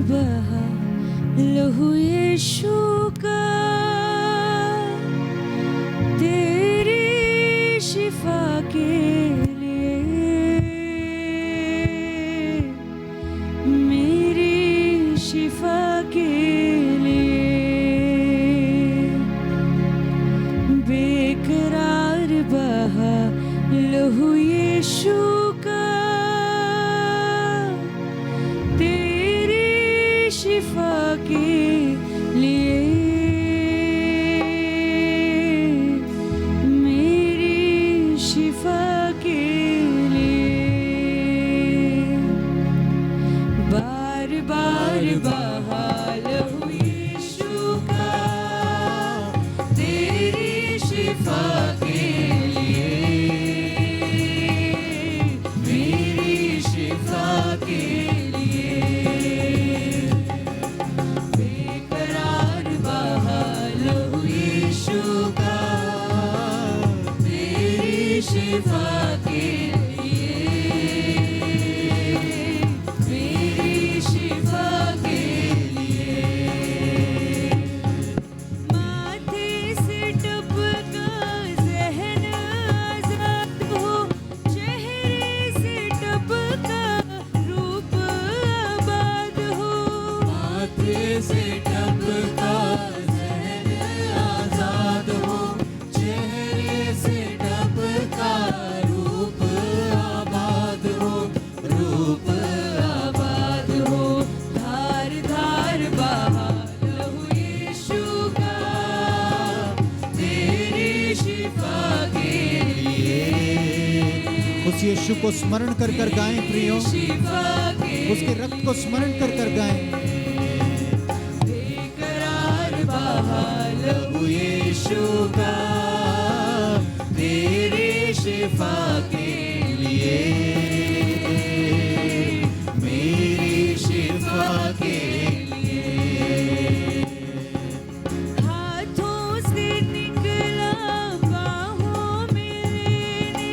बहा लहू यीशु का, तेरी शिफा के लिए, मेरी शिफा के लिए। बेकरार बहा लहू यीशु का, तेरी शिफा के लिए, मेरी शिफा के लिए। बार बार बहा लहू यीशु का, तेरी शिफा के लिए, मेरी शिफा के लिए। बेकरार बहा लहू यीशु का, तेरी शिफा के लिए, मेरी शिफा के लिए। माथे से टपका ज़हन आज़ाद हो, चेहरे से टपका रूप आबाद हो। माथे से टपका ज़हन आज़ाद हो, चेहरे से टपका रूप आबाद हो, रूप आबाद हो। धार धार बहा लहू यीशु का, तेरी शिफा के लिए। उस यीशु को स्मरण कर कर गाएं प्रियो, शिफा के उसके रक्त को स्मरण कर कर गाएं। बेकरार बहा लहू यीशु का, तेरी शिफा के लिए, मेरी शिफा के लिए। हाथों से निकला बाहों में लेने,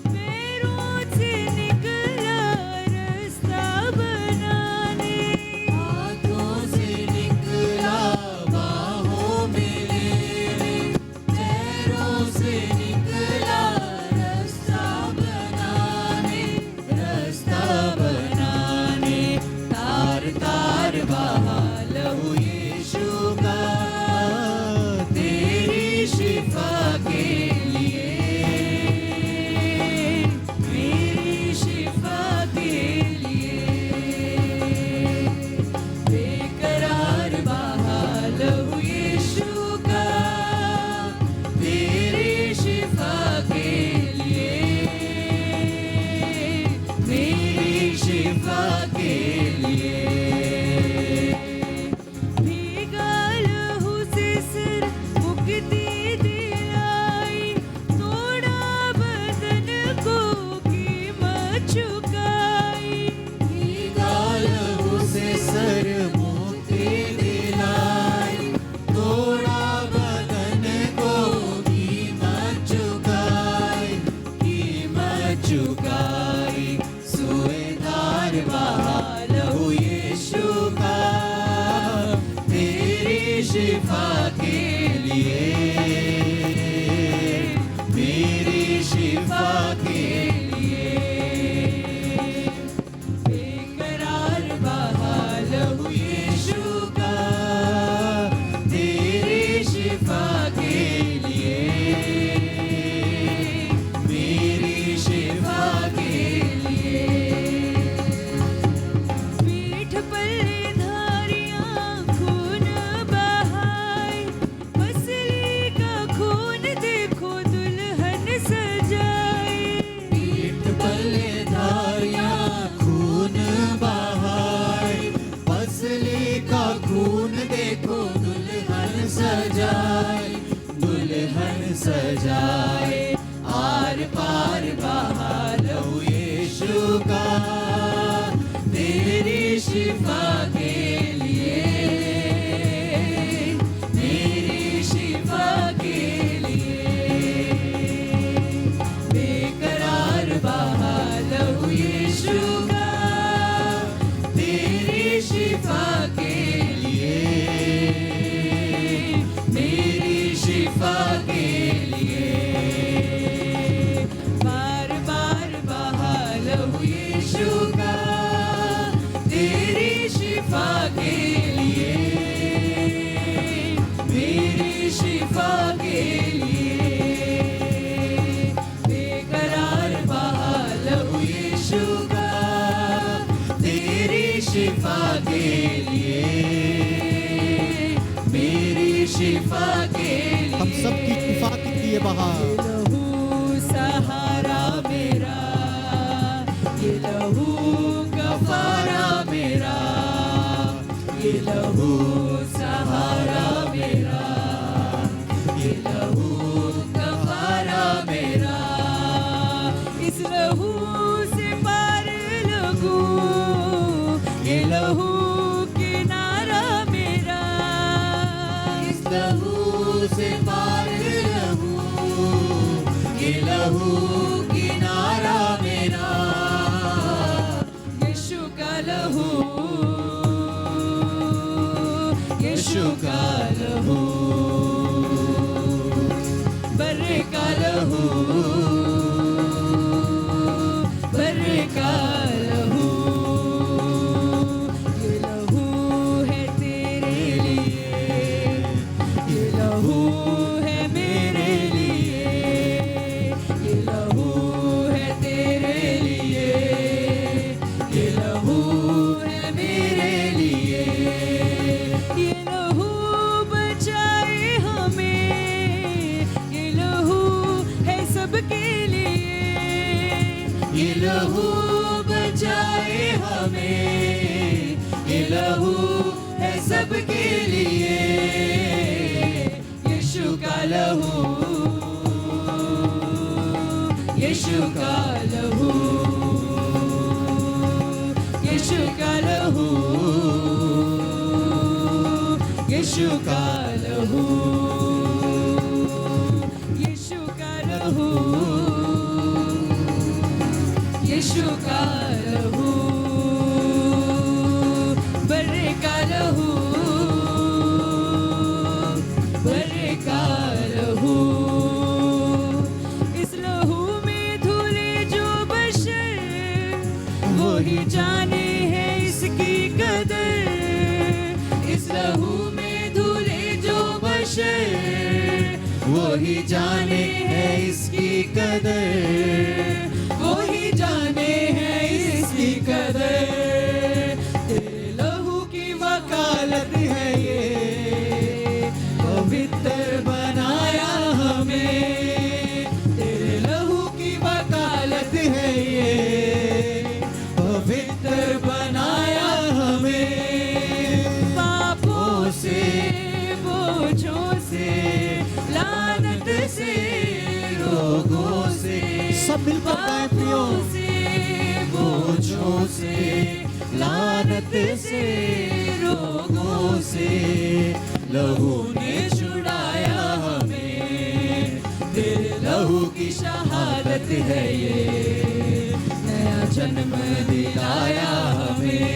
पैरों से निकला रास्ता बनाने। हाथों से निकला बाहों में लेने, पैरों से निकला रास्ता बनाने, रास्ता बनाने। तार तार बहा लहू यीशु का, तेरी शिफा के लिए, मेरी शिफा के लिए। बेकरार बहा लहू यीशु का, तेरी शिफा के लिए, मेरी शिफा के लिए। भीगा लहू से सिर मुक्ति दिलाई, तोड़ा बदन को कीमत चुकाई। भीगा लहू से सर मुक्ति दिलाई, तोड़ा बदन को कीमत चुकाई, कीमत चुकाई। सुएदार बहा लहू यीशु का, तेरी शिफा के लिए, मेरी शिफा के लिए। बेकरार बहा लहू यीशु का, तेरी शिफा के लिए, मेरी शिफा के लिए। शिफा के लिए, मेरी शिफा के लिए, हम सबकी शिफा के लिए बहा। लहू सहारा मेरा, ये लहू कफारा मेरा, ये लहू सहारा मेरा, ये लहू कफारा मेरा। इस लहू से पार लगूं, ये लहू किनारा मेरा, इस लहू से पार लगूं, ये लहू किनारा मेरा। यीशु का लहू, यीशु का लहू, बर्रे का लहू, बर्रे का लहू। ये लहू है तेरे लिए, ये लहू है मेरे लिए, ये लहू है तेरे लिए, ये लहू है मेरे लिए। ये लहू बचाए हमें, ये लहू है सबके लिए, ये लहू बचाए हमें, ये लहू है सबके लिए। यीशु का लहू, यीशु का लहू, यीशु का लहू, यीशु का लहू, यीशु का लहू, यीशु का लहू, बर्रे का लहू, बर्रे का लहू। इस लहू में धुले जो बशर, वो ही जाने है इसकी कदर। इस लहू में धुले जो बशर, वो ही जाने है इसकी कदर, वो ही जाने है इसकी कदर। तेरे लहू की वकालत है ये, पवित्र बनाया हमें। तेरे लहू की वकालत है ये, पवित्र बनाया हमें। पापों से, बोझों से, लानत से, रोगों से, सब मिलकर गाएं प्रियो। पापों से, बोझों से, लानत से, रोगों से, लहू ने छुड़ाया हमें। तेरे लहू की शहादत है ये, नया जन्म दिलाया हमें।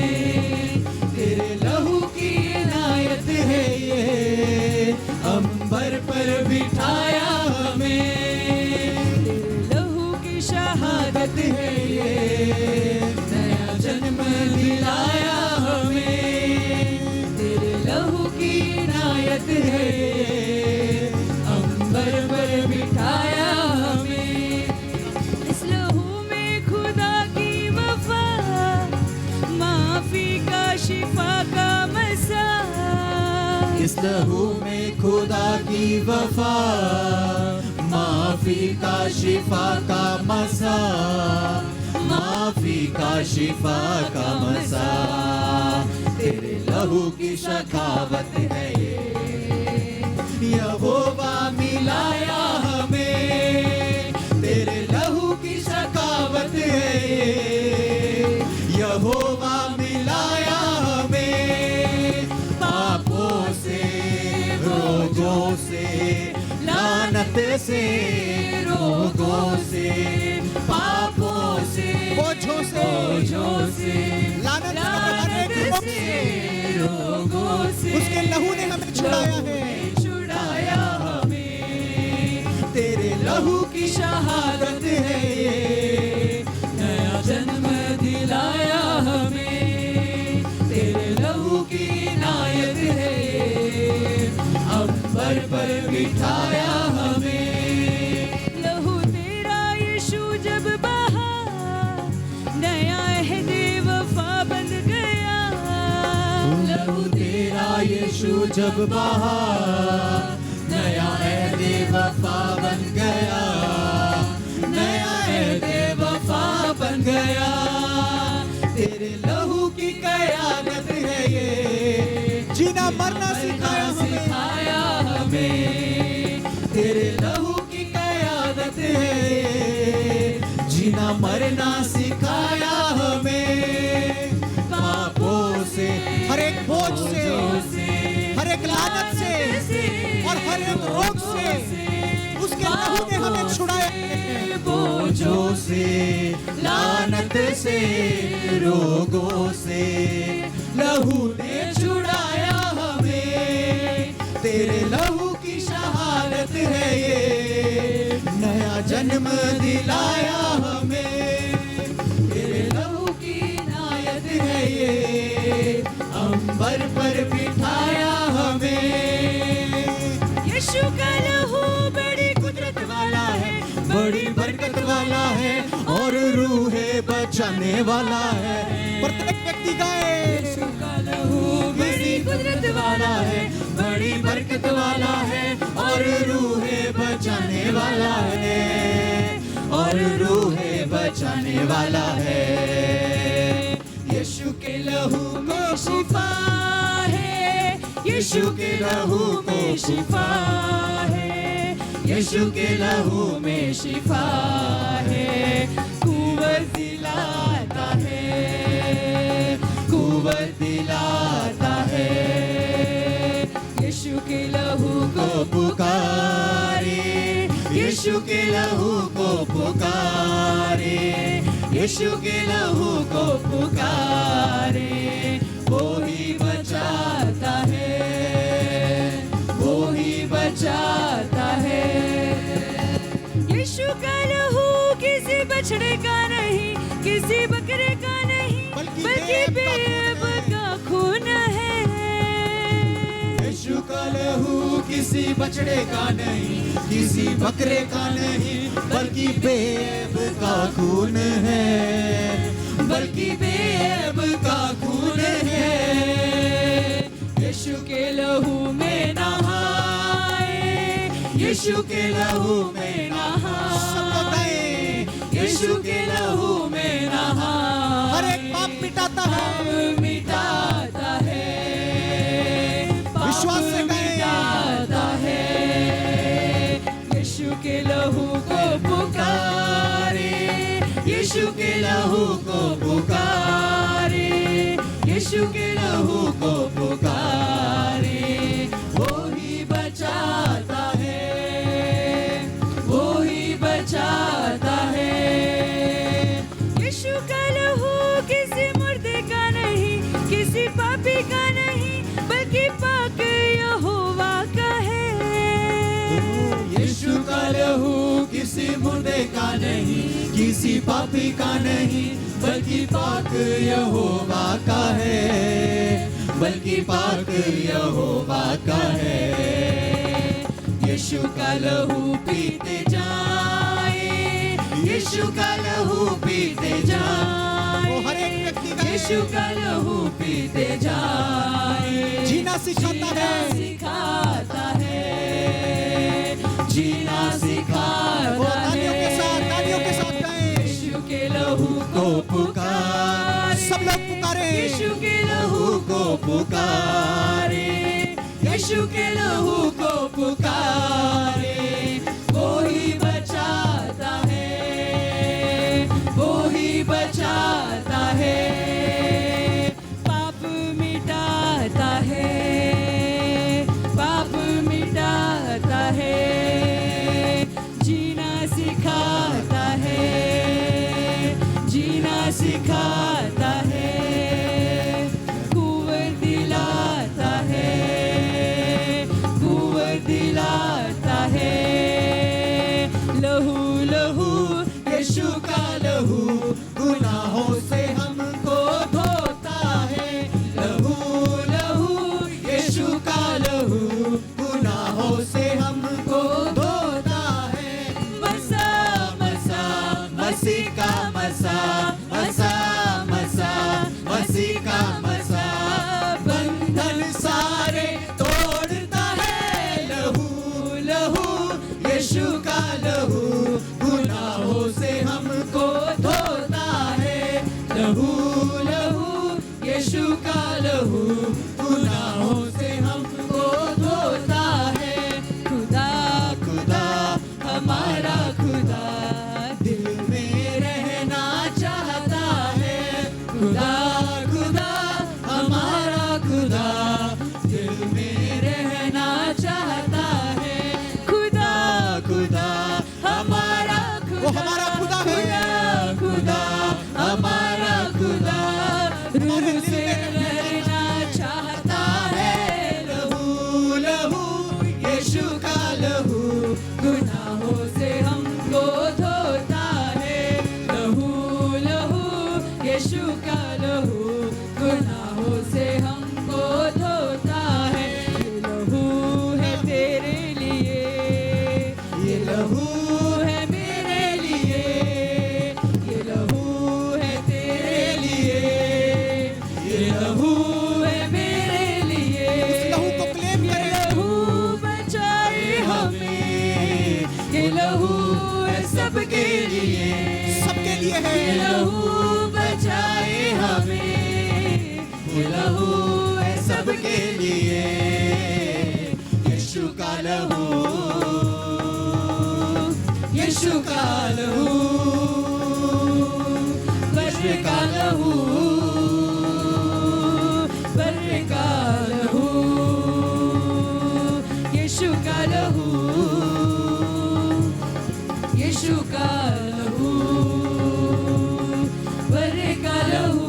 तेरे लहू की इनायत है ये, अंबर पर बिठाया हमें। तेरे लहू की शहादत है ये, नया जन्म दिलाया हमें। तेरे लहू की इनायत है ये, अंबर पर बिठाया हमें। इस लहू में खुदा की वफा, माफी का शिफा का मसा। इस लहू में खुदा की वफा, माफी का शिफा का मसा, माफी का शिफा का मसा। तेरे लहू की सखावत है ये, यहोवा मिलाया हमें। तेरे लहू की सखावत है ये, यहोवा मिलाया हमें। पापों से, रोगों से, लानत से, रोगों से, पापों से, बोझों से, लानत से, रोगों से, उसके लहू ने हमें छुड़ाया है, छुड़ाया हमें। तेरे लहू की शहादत है ये, नया जन्म दिलाया हमें। तेरे लहू की इनायत है ये, अंबर पर बिठाया हमें। लहू तेरा यीशु जब बहा, नया अहद वफा बन गया। यीशु जब बहा, नया ऐहद वफा बन गया, नया ऐहद वफा बन गया। तेरे लहू की कयामत है ये, जीना मरना सिखाया हमें। तेरे लहू की कयामत है ये, जीना मरना सिखाया हमें। पापों से, हर एक बोझ से, हर एक लानत से और हर एक रोग से उसके लहू ने हमें छुड़ाया। बोझों से, लानत से, रोगों से लहू ने छुड़ाया हमें। तेरे लहू की शहादत है ये, नया जन्म दिलाया हमें। तेरे लहू की इनायत है ये, अंबर पर बिठाया हमें। यीशु का लहू बड़ी कुदरत वाला है, बड़ी बरकत वाला है और रूहे बचाने वाला है। प्रत्येक व्यक्ति गाए, यीशु का लहू बड़ी कुदरत वाला है, बड़ी बरकत वाला है और रूहे बचाने वाला है, और रूहे बचाने वाला है। यीशु के लहू में शिफा है, यीशु के लहू में शिफा है, यीशु के लहू में शिफा है। कुव्वत दिलाता है, कुव्वत दिलाता है। यीशु के लहू को पुकारे, यीशु के लहू को पुकारे, यीशु के लहू को पुकारे। वो ही बचाता है, वो ही बचाता है। यीशु का लहू किसी बछड़े का नहीं, किसी बकरे का नहीं, बल्कि बेब का खून है। यीशु का लहू किसी बछड़े का नहीं, किसी बकरे का नहीं, बल्कि बेब का खून है, बल्कि बेब का खून है। यीशु के लहू में नहाए, यीशु के लहू में नहाए, यीशु के लहू में नहाए। हर एक पाप मिटाता है, मिटाता है, विश्वास से मिटाता है। यीशु के लहू को पुकारे, यीशु के लहू को पुकारे, यीशु के लहू को पुकारे। वो ही बचाता है, वो ही बचाता है। यीशु का लहू किसी मुर्दे का नहीं, किसी पापी का नहीं, बल्कि पाक यहोवा का है। यीशु का लहू किसी मुर्दे का नहीं, किसी पापी का नहीं, बल्कि पाक यहोवा का है, बल्कि पाक यहोवा का है। यीशु का लहू पीते जाए, यीशु का लहू पीते जाए, हर एक व्यक्ति यीशु का लहू पीते जाए। जीना सिखाता है, सिखाता है, जीना सिखाता है। तालियों के साथ गाएं। यीशु के लहू को पुकार, सब लोग पुकारे। यीशु के लहू को पुकारे, यीशु के लहू को पुकारे। वो ही बचाता है, वो ही बचाता है। पाप मिटाता है, पाप मिटाता है। जीना सिखाता है, जीना सिखाता है। कुव्वत दिलाता है, कुव्वत दिलाता है। लहू से रहना चाहता है। लहू लहू यीशु का लहू गुनाहों से हमको धोता है। लहू लहू यीशु का लहू गुनाहों से हमको धोता है। ये लहू है तेरे लिए, ये लहू है मेरे लिए, ये लहू है तेरे लिए, ये लहू है मेरे लिए। लहू को क्लेम ये करें। लहू बचाए हमें, ये लहू है सबके लिए, सबके लिए है। ये लहू बचाए हमें, ये लहू है सबके लिए। यीशु का लहू यीशु का लहू, बर्रे का लहू, बर्रे का लहू, यीशु का लहू, यीशु का लहू, बर्रे का लहू,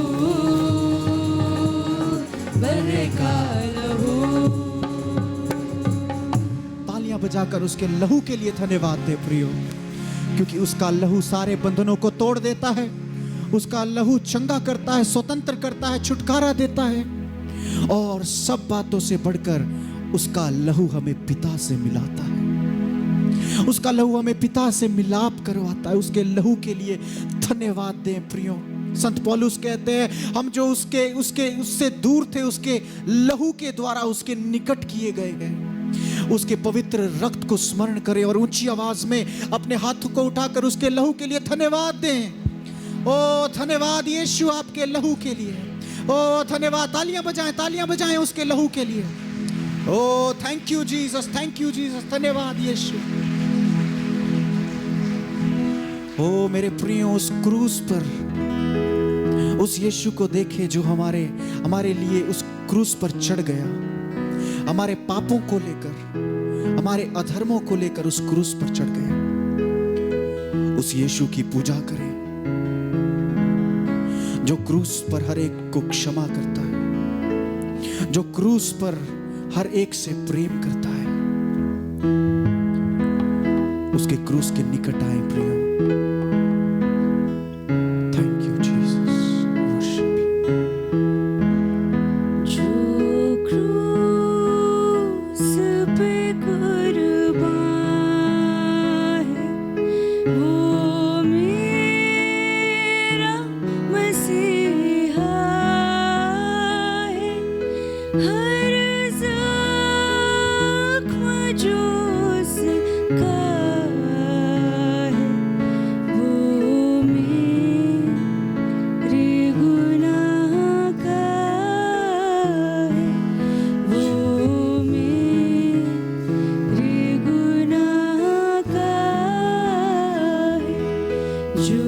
बर्रे का लहू। तालियां बजाकर उसके लहू के लिए धन्यवाद दे प्रियो, क्योंकि उसका लहू सारे बंधनों को तोड़ देता है। उसका लहू चंगा करता है, स्वतंत्र करता है, छुटकारा देता है। और सब बातों से बढ़कर उसका लहू हमें पिता से मिलाता है। उसका लहू हमें पिता से मिलाप करवाता है। उसके लहू के लिए धन्यवाद दें प्रियो। संत पौलुस कहते हैं, हम जो उससे दूर थे, उसके लहू के द्वारा उसके निकट किए गए हैं। उसके पवित्र रक्त को स्मरण करें और ऊंची आवाज में अपने हाथों को उठाकर उसके लहू के लिए धन्यवाद दें। ओ धन्यवाद यीशु आपके लहू के लिए। ओ धन्यवाद, तालियां बजाएं उसके लहू के लिए। Oh thank you Jesus, thank you Jesus, धन्यवाद यीशु। ओ मेरे प्रियो, उस क्रूस पर उस यीशु को देखे जो हमारे लिए उस क्रूस पर चढ़ गया। हमारे पापों को लेकर, हमारे अधर्मों को लेकर उस क्रूस पर चढ़ गया। उस यीशु की पूजा करें जो क्रूस पर हर एक को क्षमा करता है, जो क्रूस पर हर एक से प्रेम करता है। उसके क्रूस के निकट आए प्रियो। Thank you Jesus. जो क्रूस पे कुर्बान है, वो मेरा मसीहा है। हर ज़ख्म जो उसका है, वो मेरे गुनाह का है, वो मेरे गुनाह का है। जो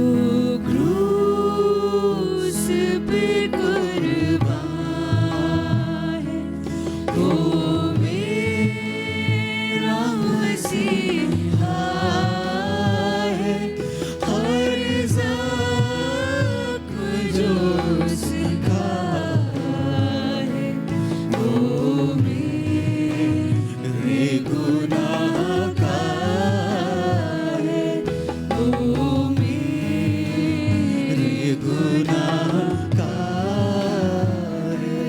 क्रूस पे कुर्बान है, वो मेरा मसीहा है। हर ज़ख्म जो उसका है, वो मेरे गुनाह का है, वो मेरे गुनाह का है।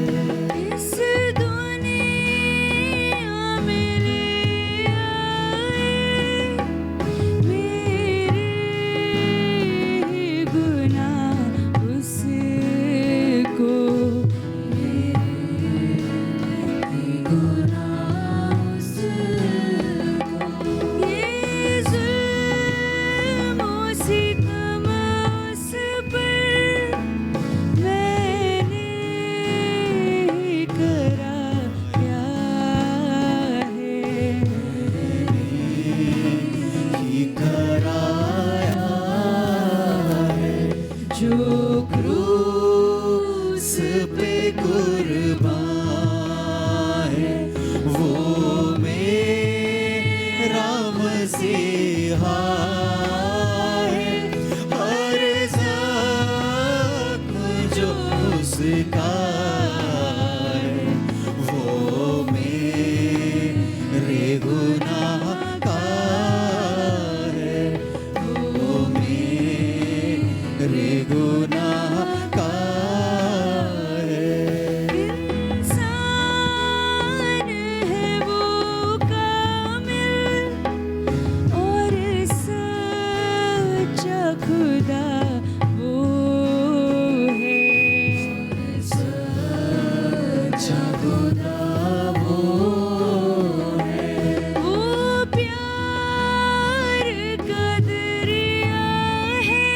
इस दुनिया में ले आए, मेरे गुनाह उसको, मेरे गुनाह उसको। ये ज़ुल्म और सितम उस पर मैंने कराया है। ही कराया है। जो क्रूस पे कुर्बान है, वो मेरा मसीहा है। हर ज़ख्म जो उसका है, वो मेरे गुनाह का है, वो मेरे गुनाह का है। इंसान है वो कामिल और सच्चा खुदा वो है। सच्चा खुदा वो है, वो प्यार का दरिया है,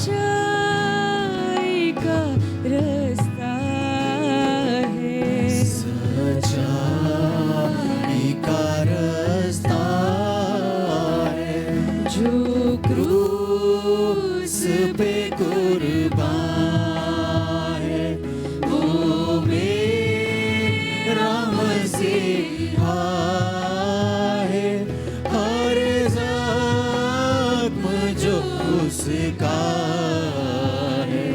सच्चाई का रास्ता है। सच्चाई का रास्ता है, जो क्रूस पे कुर्बान है, वो मेरा मसीहा है। हर ज़ख्म जो उसका है,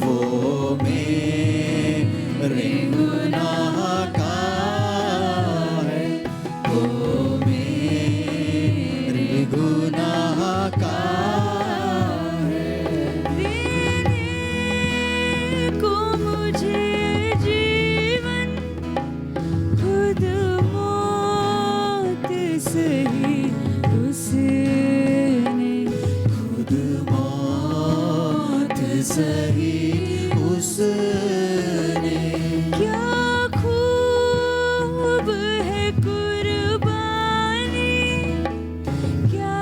वो मेरे गुनाह का है, वो मेरे गुनाह का है। देने को मुझे जीवन, खुद मौत सही उसने। खुद मौत सही उसने, क्या खूब है कुर्बानी, क्या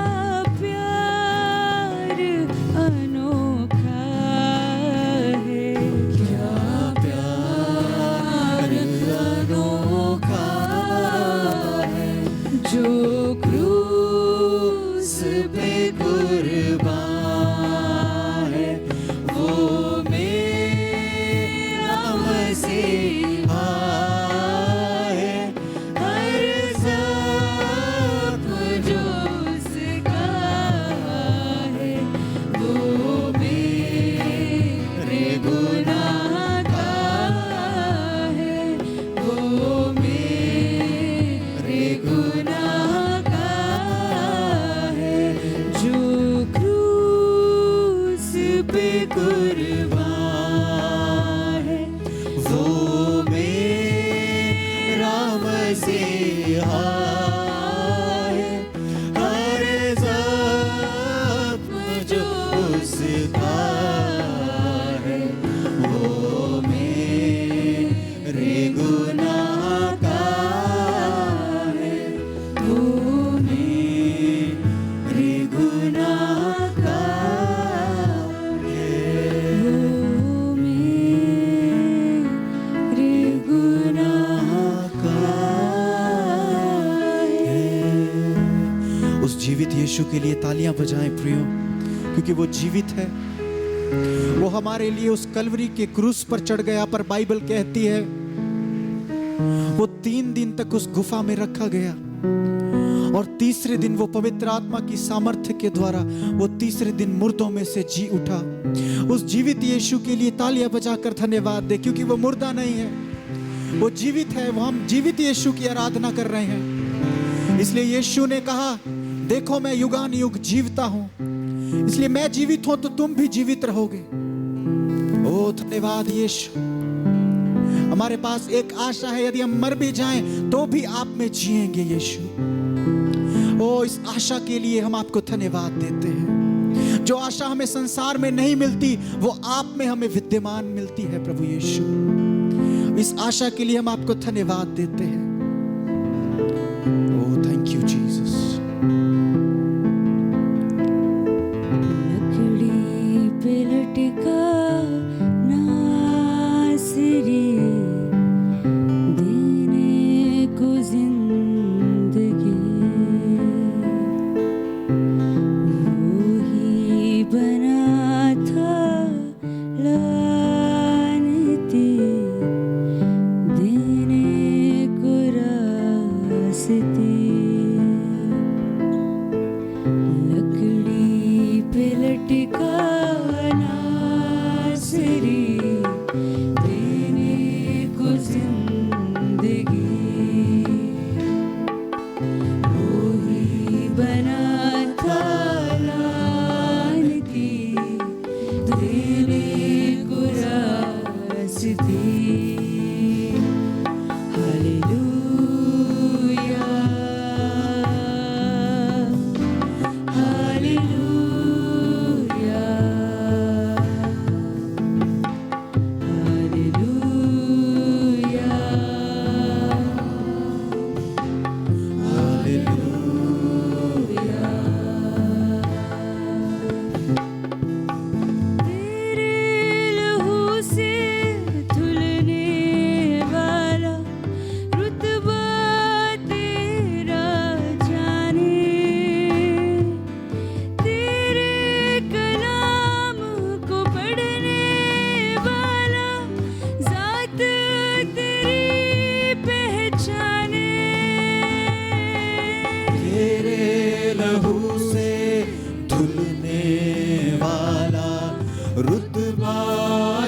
प्यार अनोखा है। क्या प्यार अनोखा है, जो क्रूस पे कुर्बान है, वो मेरा मसीहा है। हर ज़ख्म जो उसका है, वो मेरे गुनाह का है, वो मेरे गुनाह का है, जो क्रूस पे कुर्बान है, वो मेरा मसीहा है। हर ज़ख्म जो उसका है, वो मेरे गुनाह का है, वो मेरे गुनाह का है, वो मेरे गुनाह का है। उस जीवित यीशु के लिए तालियां बजाएं प्रियो, क्योंकि वो जीवित है। वो हमारे लिए उस कलवरी के क्रूस पर चढ़ गया, पर बाइबल कहती है वो 3 दिन तक उस गुफा में रखा गया और तीसरे दिन वो पवित्र आत्मा की सामर्थ्य के द्वारा वो तीसरे दिन मुर्दों में से जी उठा। उस जीवित यीशु के लिए तालियां बजाकर धन्यवाद दे, क्योंकि वो मुर्दा नहीं है, वो जीवित है। वो हम जीवित यीशु की आराधना कर रहे हैं। इसलिए यीशु ने कहा, देखो मैं युगान युग जीवता हूं, इसलिए मैं जीवित हूं तो तुम भी जीवित रहोगे। ओ धन्यवाद यीशु। हमारे पास एक आशा है, यदि हम मर भी जाएं तो भी आप में जिएंगे यीशु। ओ इस आशा के लिए हम आपको धन्यवाद देते हैं। जो आशा हमें संसार में नहीं मिलती, वो आप में हमें विद्यमान मिलती है प्रभु यीशु। इस आशा के लिए हम आपको धन्यवाद देते हैं। ओ थैंक यू जीसस। लकड़ी पे लटका नासरी, देने को जिंदगी, वो ही बना था लानती, देने को रास्ते।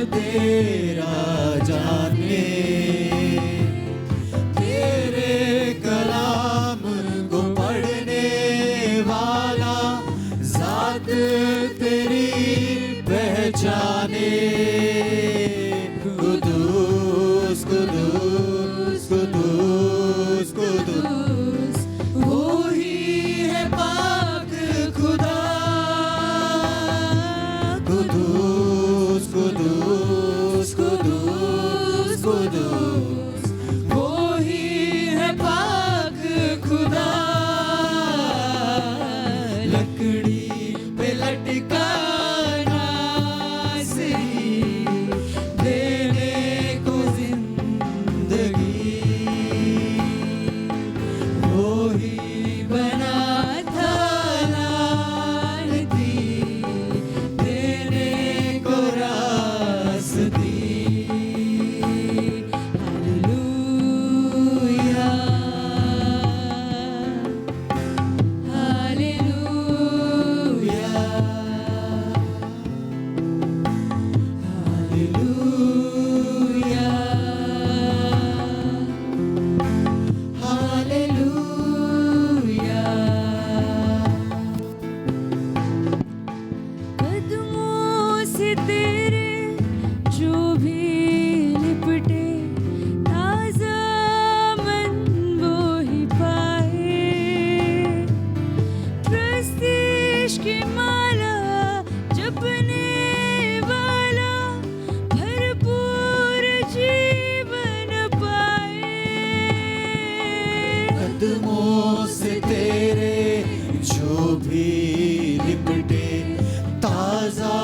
तेरा जाने, तेरे कलाम को पढ़ने वाला जात तेरी पहचाने। कुदूस कुदूस कुदूस कुदूस वो ही है पाक खुदा। कुदूस कुदूस कुदूस कुदूस वो ही है पाक खुदा। लकड़ी पे लटका नासरी देने को जिंदगी, वो ही बना था लानती देने को रास्ती। Hallelujah hallelujah hallelujah hallelujah. कदमों से तेरे जो भी लिपटे ताजा मन वो ही पाए। प्रस्तीश की माला जपने वाला भरपूर जीवन पाए। कदमों से तेरे जो भी लिपटे ताजा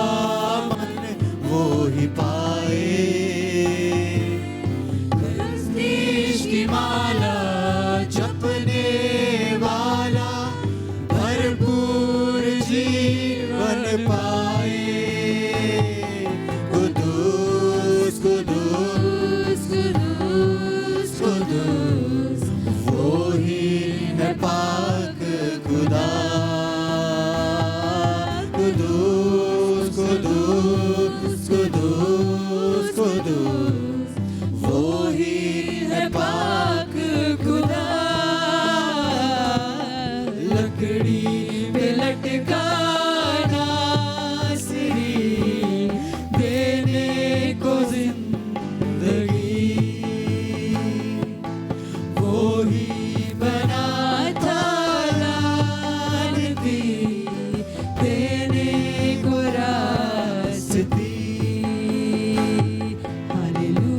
मन वो ही पाए। प्रस्तीश की माला जपने वाला भरपूर जीवन पाए। कुदूस कुदूस कुदूस कुदूस वो ही है पाक खुदा। कुदूस कुदूस कुदूस कुदूस वो ही है पाक खुदा। लकड़ी पे लटका नासरी देने को जिंदगी, वो ही बना था लानती देने को रास्ती।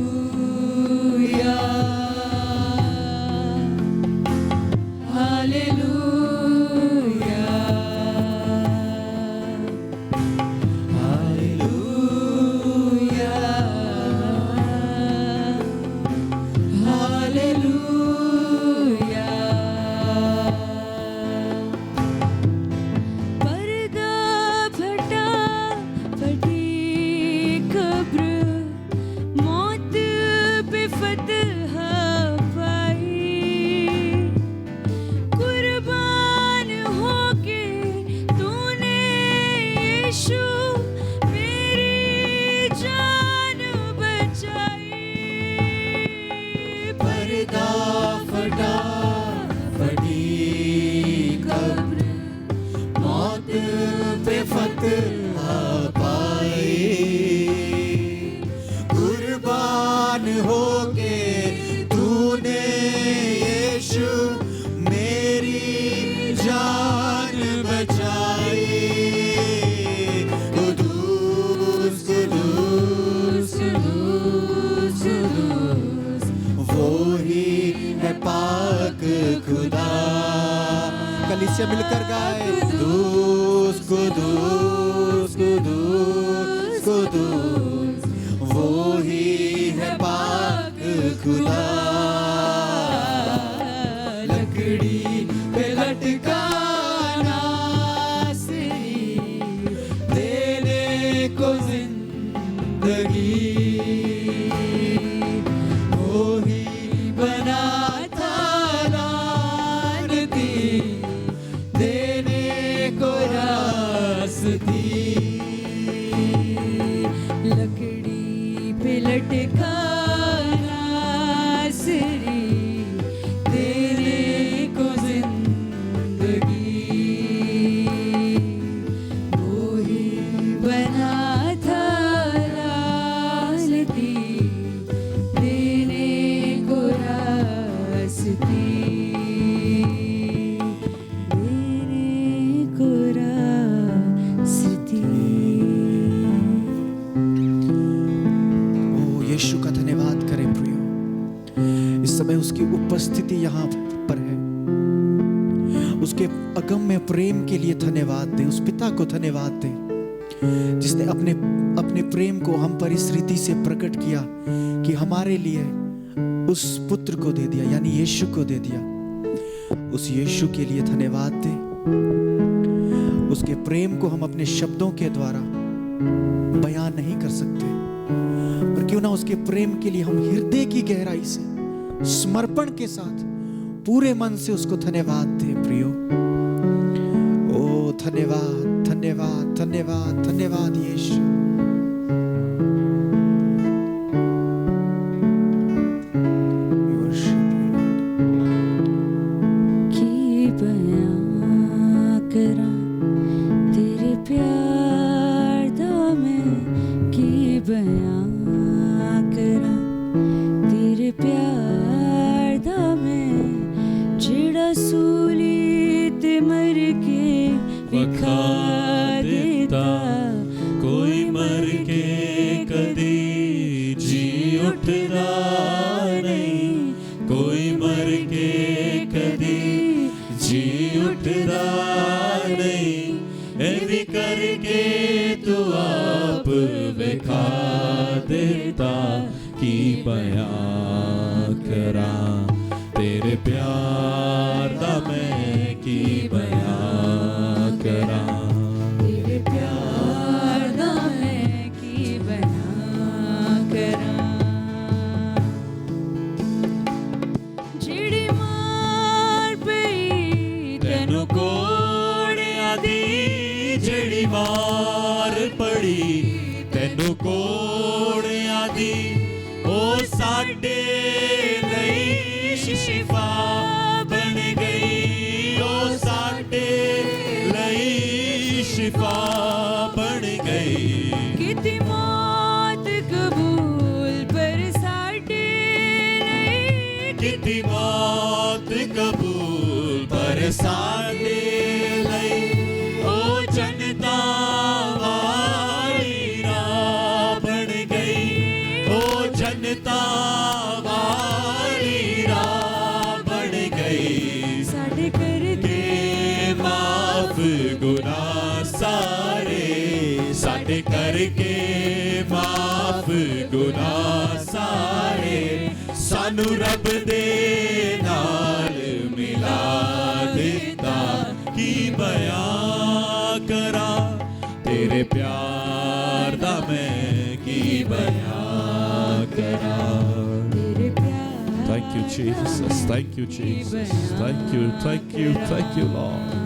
Hallelujah hallelujah hallelujah hallelujah. पर्दा फटा फटी कब्र मौत पे फतह पाई। कुर्बान होके तूने यीशु मेरी जान बचाई। पर्दा फटा फटी कब्र मौत पे फतह पाई। कुर्बान होके तूने यीशु मेरी जान बचाई। कुदूस कुदूस कुदूस कुदूस वो ही है पाक खुदा। कलीसिया मिलकर गाए। कुदूस कुदूस कुदूस कुदूस वो ही है पाक खुदा। लकड़ी पे लटका नासरी देने को जिंदगी, वो ही बना था लानती देने को रास्ती। लकड़ी पे लटकाना सिरी तेरे को जिंदगी वो ही बना था रास्ती देने को रास्ती देने को रास्ती। ओ यीशु का धन्यवाद करें प्रियो। इस समय उसकी उपस्थिति यहाँ पर है। उसके अगम्य प्रेम के लिए धन्यवाद दे। उस पिता को धन्यवाद दे जिसने अपने प्रेम को हम पर इस रीति से प्रकट किया कि हमारे लिए उस पुत्र को दे दिया, यानी यीशु को दे दिया। उस यीशु के लिए धन्यवाद दे। उसके प्रेम को हम अपने शब्दों के द्वारा बयान नहीं कर सकते, पर क्यों ना उसके प्रेम के लिए हम हृदय की गहराई से समर्पण के साथ पूरे मन से उसको धन्यवाद दें प्रियो। ओ धन्यवाद धन्यवाद धन्यवाद धन्यवाद यीशु। की बयां करा तेरे प्यार दा मैं की बयां करा तेरे प्यार दा मैं जेड़ा सूली ते मर के विखा देता कोई मर के कदी जी उठदा नहीं, कोई मर के कदी जी उठदा नहीं। ए भी करके तू आप विखा देता की बयां करा तेरे प्यार दा मैं की बयां करा। तेरे प्यार दा मैं की बयां करा जेड़ी मार पई तेनू कोड़िया दी जेड़ी मार पड़ी तेनू कोड़िया दी ओ साडे लई शिफा बन गई, ओ साडे लई शिफा बन गई। किती मौत कबूल पर साडे लई किती मौत कबूल पर साडे लई ओ जनता वाली राह बन गई, ओ जनता वाली राह बन गई। साडे करके के माफ गुनाह सारे साडे करके माफ गुनाह सारे सानू रब दे नाल मिला देता की बयां करा तेरे प्यार दा मैं की बयां करा। तेरे प्यार Thank you, Jesus. Thank you, Jesus. Thank you, thank you, thank you, Lord.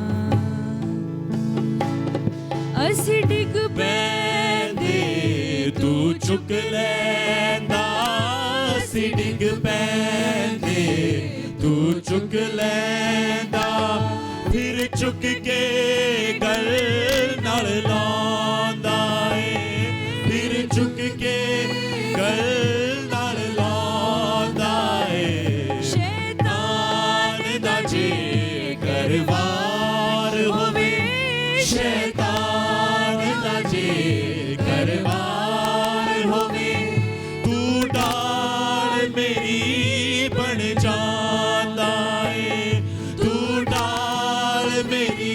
ਅਸੀਂ ਡਿੱਗ ਪੈਂਦੇ ਤੂੰ ਚੁੱਕ ਲੈਂਦਾ, ਅਸੀਂ ਡਿੱਗ ਪੈਂਦੇ ਤੂੰ ਚੁੱਕ ਲੈਂਦਾ, ਫਿਰ ਚੁੱਕ ਕੇ ਗਲ ਨਾਲ ਲਾਉਂਦਾ ਏ, ਫਿਰ ਚੁੱਕ ਕੇ ਗਲ ਨਾਲ ਲਾਉਂਦਾ ਏ। ਸ਼ੈਤਾਨ ਦਾ ਜੇਕਰ ਵਾਰ ਹੋਵੇ, शैतान दा जेकर वार होवे, तू डाल मेरी बन जांदा ए, तू डाल मेरी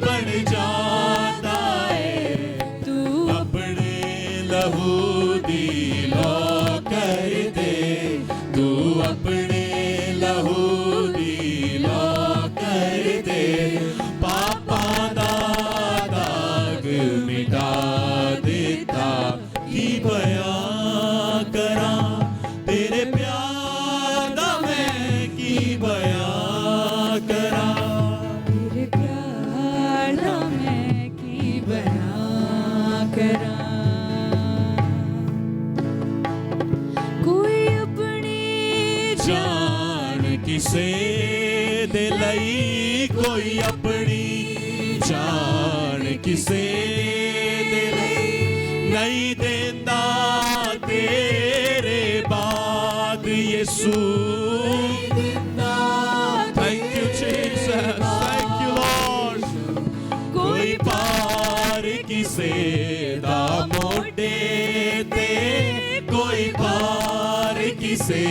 बन जांदा ए। तू अपने लहू दी लो कर दे, तू अपने लहू दी लो कर दे, पापा दा दाग मिटा देता की बयां करा तेरे प्यार दा मैं की बयां करा। तेरे प्यार दा मैं की बयां करा। जान किसे दे लई कोई अपनी जान किसे दे लई नहीं देंदा तेरे बाद यीशु thank you Jesus thank you Lord कोई पार किसे दा मोडे ते कोई पार किसे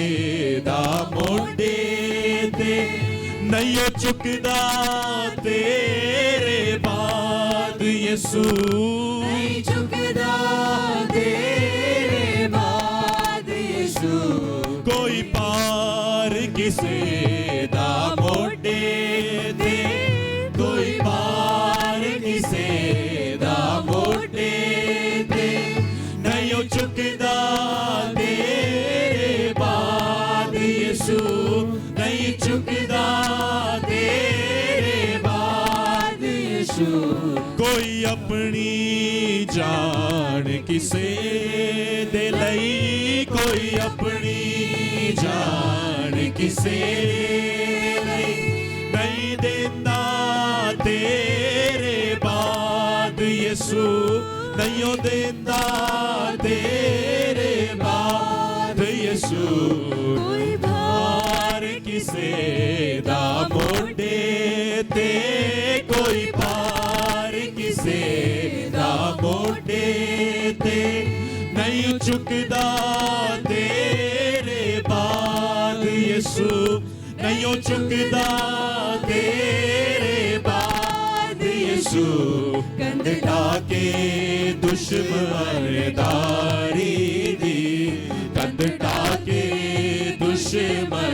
दा मोडे ते नहीं चुकदा तेरे बाद यीशु नहीं झुकदा तेरे बाद यीशु कोई पार किसे दा मोडे ते कोई पार किसे दा मोडे ते नहीं चुकदा तेरे बाद यीशु नहीं चुकदा तेरे बाद यीशु कोई अपनी जान किसे दे लई कोई अपनी जान किसे लई नहीं देंदा तेरे बाद यीशु नहीं देंदा तेरे बाद यीशु कोई पार किसे दा मोडे ते कोई पार किसे दा मोडे ते नहीं चुकदा तेरे बाद यीशु नहीं चुकदा तेरे बाद यीशु कंध ढाके दुश्मनदारी दी कंध ढाके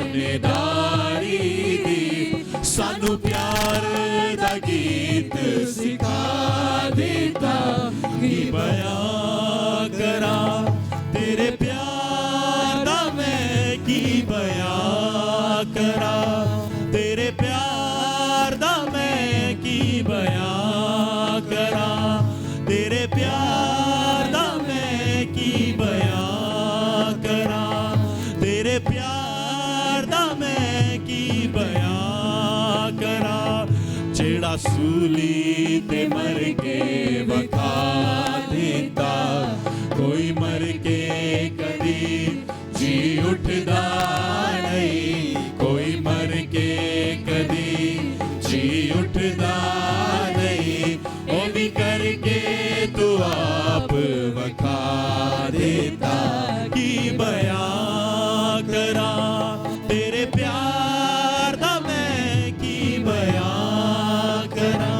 दुश्मनदारी दी सानू प्यार दा गीत सिखा देता की बयां करा तेरे प्यार दा मैं की बयां करा तेरे प्यार दा मैं की बयां करा तेरे प्यार दा मैं की बयां करा तेरे प्यार दा मैं की बयां करा जेड़ा सूली ते मर के वखा देता कोई मर के कदी जी उठदा नहीं कोई मर के कदी जी उठदा नहीं ओ भी करके तू आप वखा देता की बयां करा तेरे प्यार दा मैं की बयां करा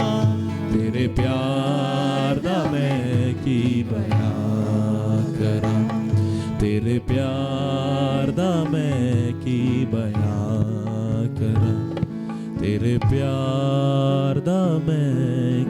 तेरे प्यार दा मैं की बयां करा तेरे प्यार दा मैं की बयां करा तेरे प्यार दा मैं